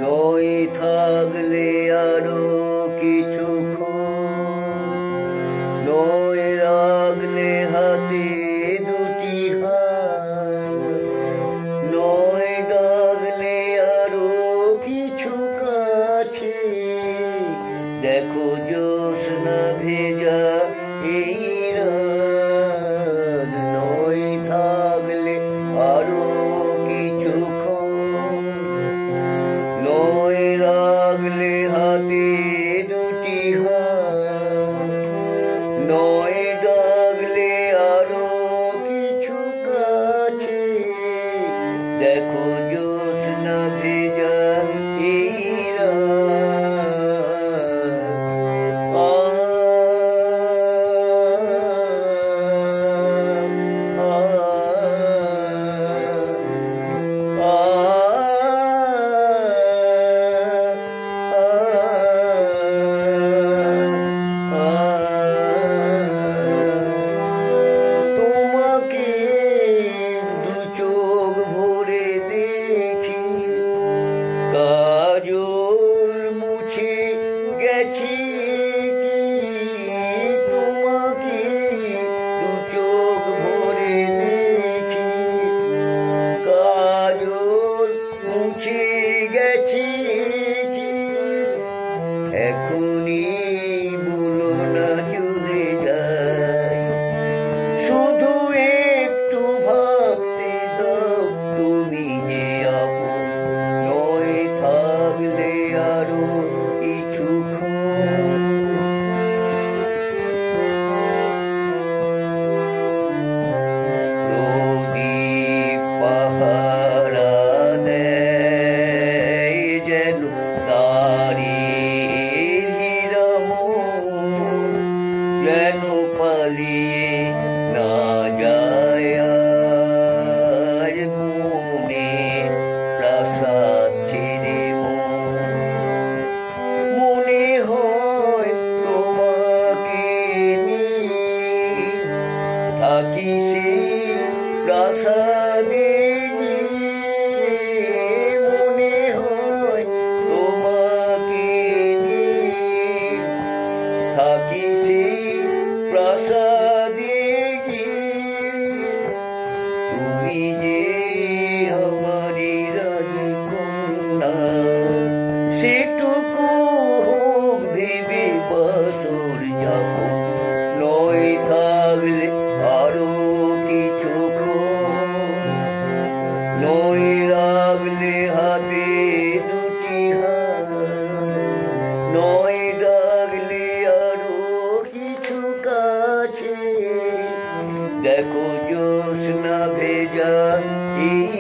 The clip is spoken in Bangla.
নয় থাকলে আরো কিছুক্ষণ, নয় রাখলে হাতে দুটি হাত, নয় ডাকলে আরো কিছু কাছে, দেখো জ্যোৎস্না ভেজা এই রাত। নয় থাকলে আরো কিছুক্ষণ, নয় রাখলে হাতে দুটি হাত, নয় ডাকলে আরো কিছু কাছে, দেখো জ্যোৎস্না ভেজা এই তোমাকে দু চোখ ভরে দেখি, কাজল মুছে গেছি কি? তোমাকে দু চোখ ভরে দেখি, কাজল মুছে গেছি কি? এখনই বলো না চলে যাই, শুধু একটু ভাবতে দাও তুমি যে আপন। নয় থাকলে আরো কিছুক্ষণ, প্রদীপ পাহারা দেয় যেন তারির হীরামন, যেন পালিয়ে না যায় আজ মনে প্রাসাদ ছেড়ে মন। মনে হয় তোমাকে নিয়ে থাকি সেই প্রাসাদে গিয়ে, মনে হয় তোমাকে নিয়ে থাকি সেই প্রাসাদে গিয়ে। তুমি যে আমারি রাজকন্যা, সেটুকু হোক ভেবে বাসর যাপন। নয় থাকলে আরো কিছুক্ষণ, নয় রাখলে হাতে দুটি হাত, নয় ডাকলে আরো কিছু কাছে, দেখো জ্যোৎস্না ভেজা এই